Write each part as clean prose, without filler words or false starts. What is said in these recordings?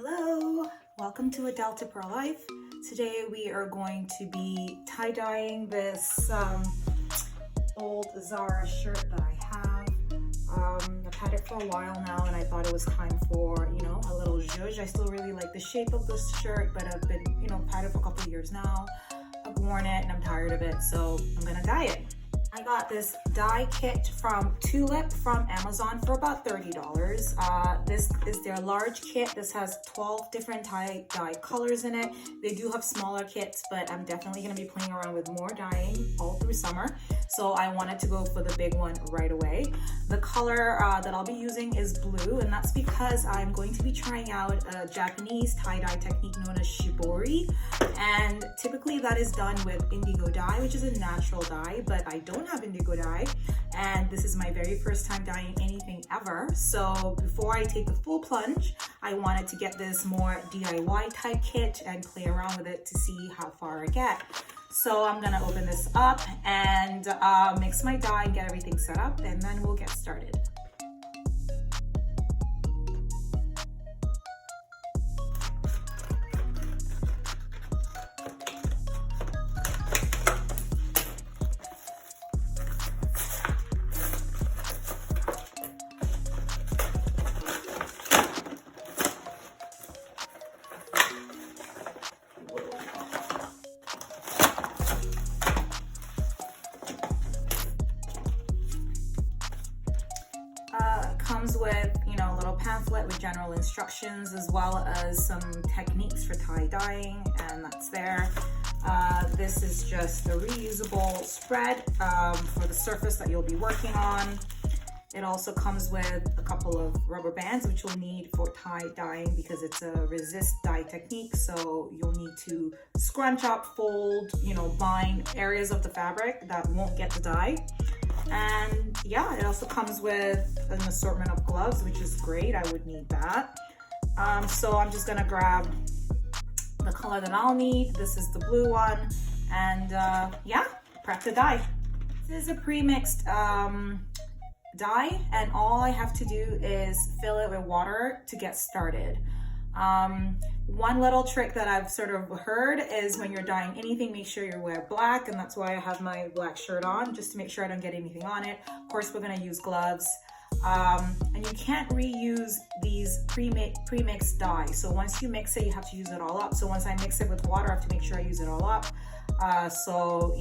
Hello, welcome to Adel Tipora Life. Today we are going to be tie-dyeing this old Zara shirt that I have. I've had it for a while now and I thought it was time for, a little zhuzh. I still really like the shape of this shirt, but I've been, had it for a couple of years now. I've worn it and I'm tired of it, so I'm gonna dye it. I got this dye kit from Tulip from Amazon for about $30. This is their large kit. This has 12 different dye colors in it. They do have smaller kits, but I'm definitely going to be playing around with more dyeing all through summer. So I wanted to go for the big one right away. The color that I'll be using is blue, and that's because I'm going to be trying out a Japanese tie-dye technique known as Shibori. And typically that is done with indigo dye, which is a natural dye, but I don't have indigo dye, and this is my very first time dyeing anything ever. So before I take the full plunge, I wanted to get this more DIY type kit and play around with it to see how far I get. So I'm gonna open this up and mix my dye and get everything set up, and then we'll get started. Comes with, a little pamphlet with general instructions as well as some techniques for tie dyeing, and that's there. This is just a reusable spread for the surface that you'll be working on. It also comes with a couple of rubber bands, which you'll need for tie dyeing because it's a resist dye technique. So you'll need to scrunch up, fold, bind areas of the fabric that won't get the dye. And yeah, it also comes with an assortment of gloves, which is great. I would need that. So I'm just gonna grab the color that I'll need. This is the blue one, and yeah, prep the dye. This is a pre-mixed dye, and all I have to do is fill it with water to get started. One little trick that I've sort of heard is when you're dyeing anything, make sure you wear black, and that's why I have my black shirt on, just to make sure I don't get anything on it. Of course, we're gonna use gloves. And you can't reuse these pre-mixed dyes. So once you mix it, you have to use it all up. So once I mix it with water, I have to make sure I use it all up. So,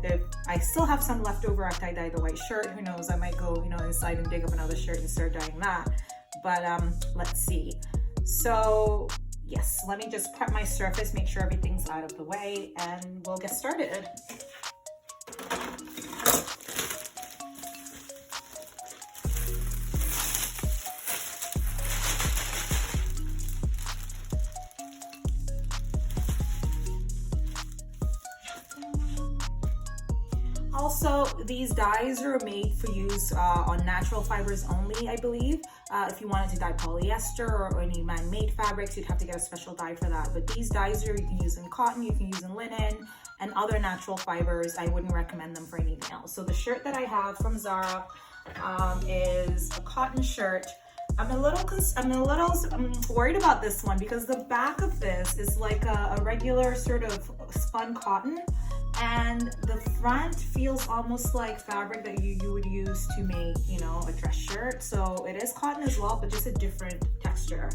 if I still have some left over after I dye the white shirt, who knows, I might go, inside and dig up another shirt and start dyeing that. But let's see. So yes, let me just prep my surface, make sure everything's out of the way, and we'll get started. Also, these dyes are made for use on natural fibers only, I believe. If you wanted to dye polyester or any man-made fabrics, you'd have to get a special dye for that. But these dyes you can use in cotton, you can use in linen, and other natural fibers. I wouldn't recommend them for anything else. So the shirt that I have from Zara is a cotton shirt. I'm a little worried about this one because the back of this is like a regular sort of spun cotton, and the front feels almost like fabric that you would use to make, a dress shirt. So it is cotton as well, but just a different texture.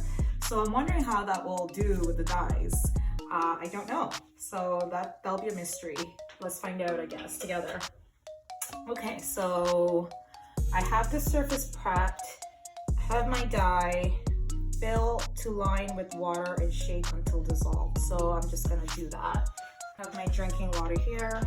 So I'm wondering how that will do with the dyes. I don't know. So that'll be a mystery. Let's find out, I guess, together. Okay, so I have the surface prepped. I have my dye, fill to line with water and shake until dissolved. So I'm just gonna do that. I have my drinking water here.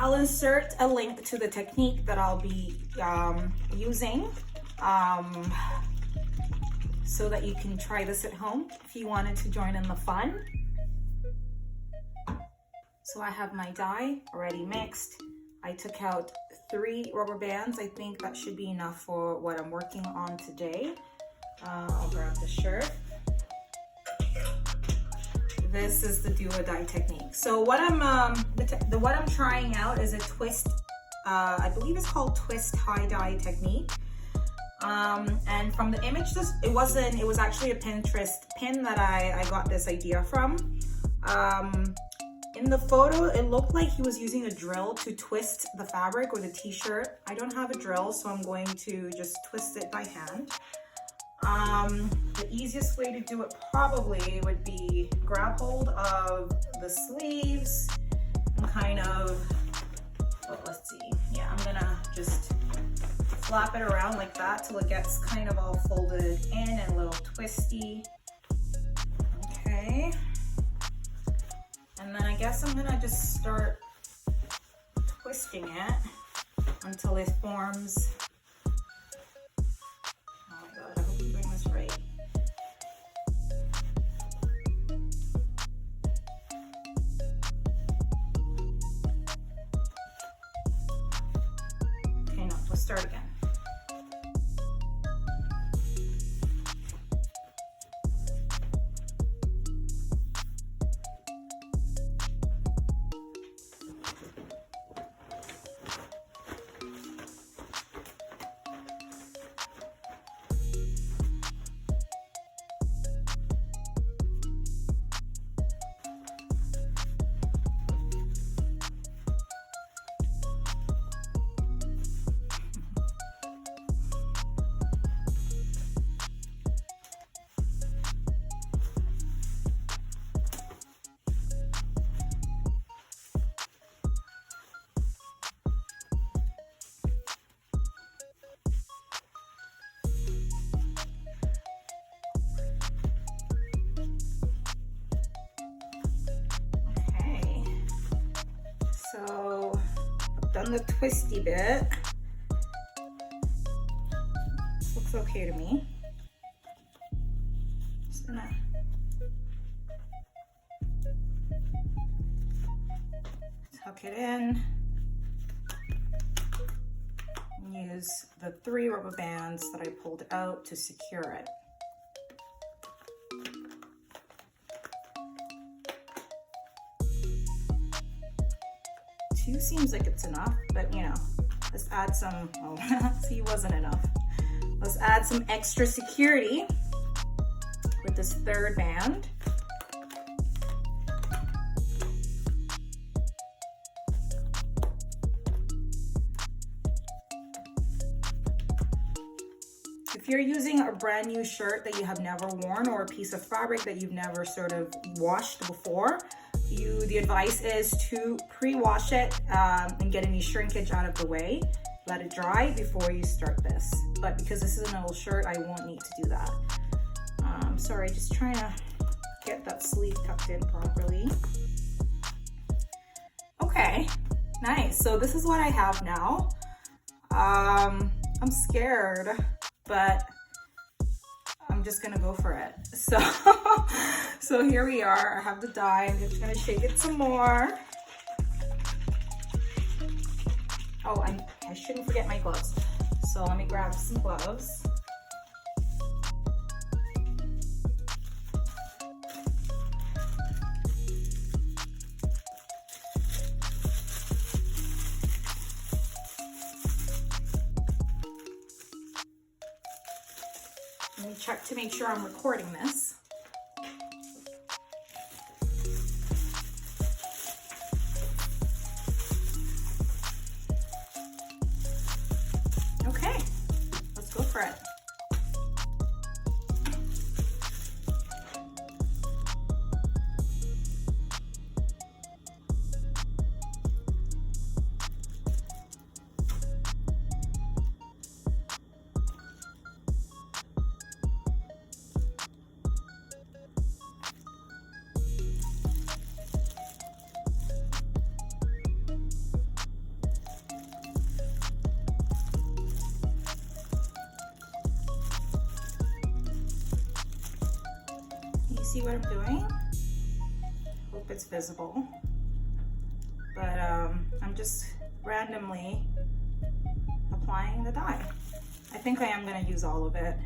I'll insert a link to the technique that I'll be using so that you can try this at home if you wanted to join in the fun. So I have my dye already mixed. I took out 3 rubber bands. I think that should be enough for what I'm working on today. I'll grab the shirt. This is the do or die technique. So what I'm trying out is a twist. I believe it's called twist tie dye technique. And from the image, it was actually a Pinterest pin that I got this idea from. In the photo, it looked like he was using a drill to twist the fabric or the t-shirt. I don't have a drill, so I'm going to just twist it by hand. The easiest way to do it probably would be grab hold of the sleeves and kind of, well, let's see. Yeah, I'm gonna just flap it around like that till it gets kind of all folded in and a little twisty. Okay. And then I guess I'm gonna just start twisting it until it forms. Oh my God, I hope I'm doing this right. Okay, no, let's start again. So I've done the twisty bit. Looks okay to me. Just gonna tuck it in and use the 3 rubber bands that I pulled out to secure it. Seems like it's enough, but you know, let's add some, oh, see, wasn't enough. Let's add some extra security with this 3rd band. If you're using a brand new shirt that you have never worn or a piece of fabric that you've never sort of washed before, the advice is to pre-wash it and get any shrinkage out of the way. Let it dry before you start this. But because this is an old shirt, I won't need to do that. Sorry, just trying to get that sleeve tucked in properly. Okay, nice. So this is what I have now. I'm scared, but I'm just gonna go for it. So here we are. I have the dye. I'm just gonna shake it some more. Oh, I shouldn't forget my gloves. So let me grab some gloves. Let me check to make sure I'm recording this. Okay, let's go for it. see what I'm doing? Hope it's visible. But I'm just randomly applying the dye. I think I am going to use all of it.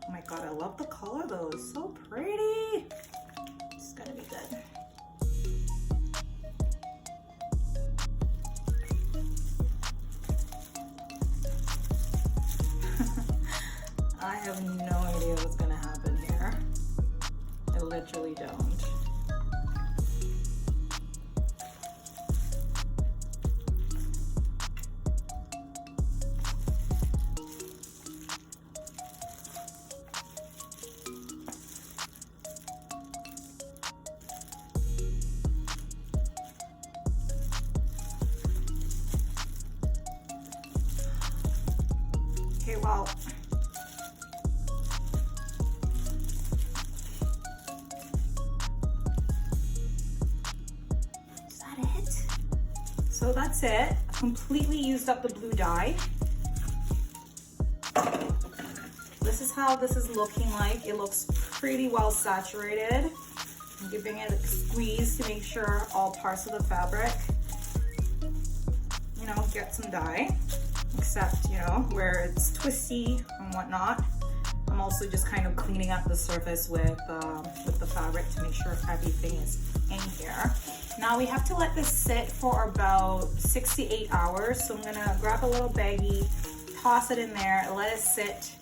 Oh my god, I love the color though. It's so pretty. It's gonna be good. I have no idea what's gonna happen here. I literally don't. Okay, well, is that it? So that's it. I completely used up the blue dye. This is how this is looking like. It looks pretty well saturated. I'm giving it a squeeze to make sure all parts of the fabric, you know, get some dye. Except, you know, where it's twisty and whatnot. I'm also just kind of cleaning up the surface with the fabric to make sure everything is in here. Now we have to let this sit for about 6 to 8 hours. So I'm gonna grab a little baggie, toss it in there, and let it sit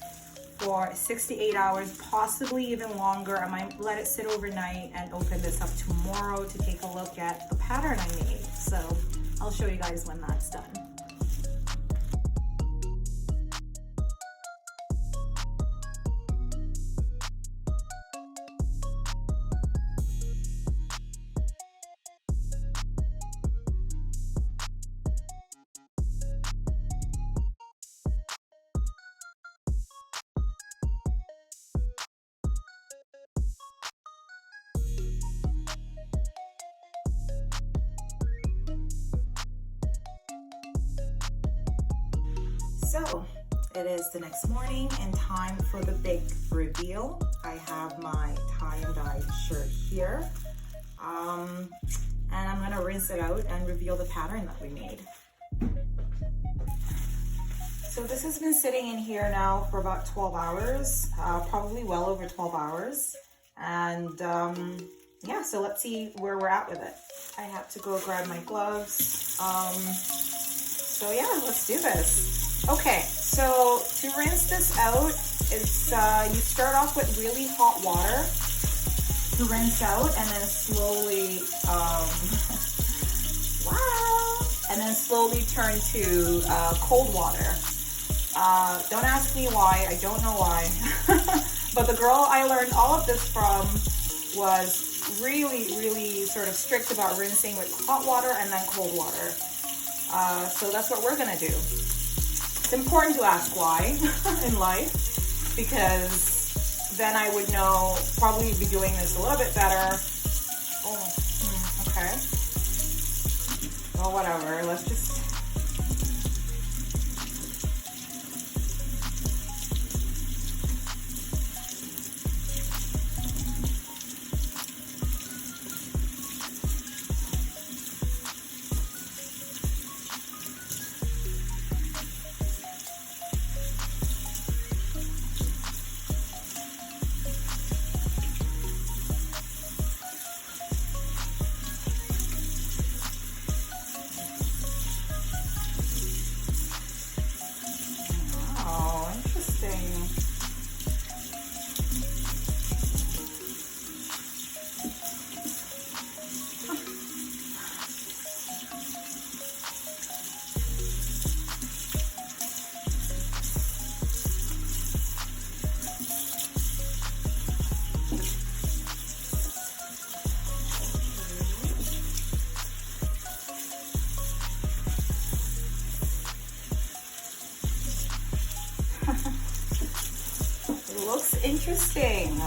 for 6 to 8 hours, possibly even longer. I might let it sit overnight and open this up tomorrow to take a look at the pattern I made. So I'll show you guys when that's done. So it is the next morning and time for the big reveal. I have my tie and dye shirt here. And I'm gonna rinse it out and reveal the pattern that we made. So this has been sitting in here now for about 12 hours, probably well over 12 hours. And yeah, so let's see where we're at with it. I have to go grab my gloves. So yeah, let's do this. Okay, so to rinse this out, it's you start off with really hot water to rinse out, and then slowly, wow, and then slowly turn to cold water. Don't ask me why, I don't know why, but the girl I learned all of this from was really sort of strict about rinsing with hot water and then cold water. So that's what we're gonna do. It's important to ask why in life, because then I would know, probably be doing this a little bit better. Oh, okay. Well, whatever, let's just... Looks interesting.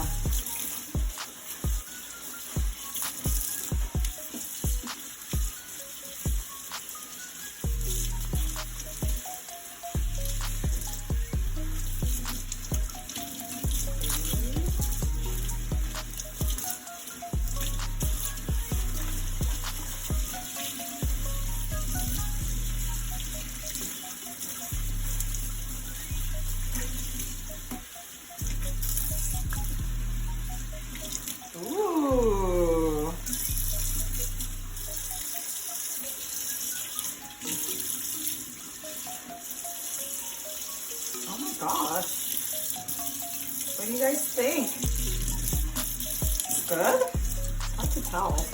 It's good? Hard to tell.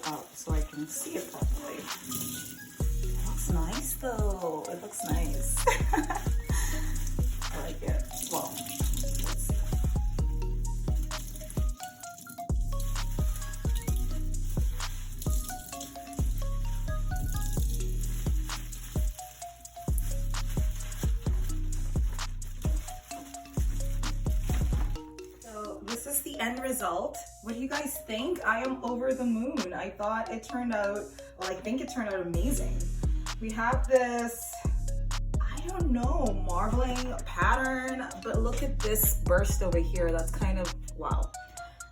Up so I can see it properly. It looks nice though. It looks nice. I like it. Well, let's see. So this is the end result. What do you guys think? I am over the moon. I thought it turned out, well, I think it turned out amazing. We have this, I don't know, marbling pattern, but look at this burst over here. That's kind of, wow.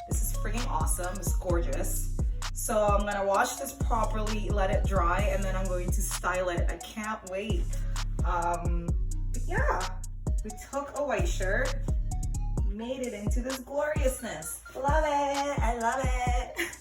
This is freaking awesome. It's gorgeous. So I'm gonna wash this properly, let it dry, and then I'm going to style it. I can't wait. But yeah, we took a white shirt, made it into this gloriousness. Love it, I love it.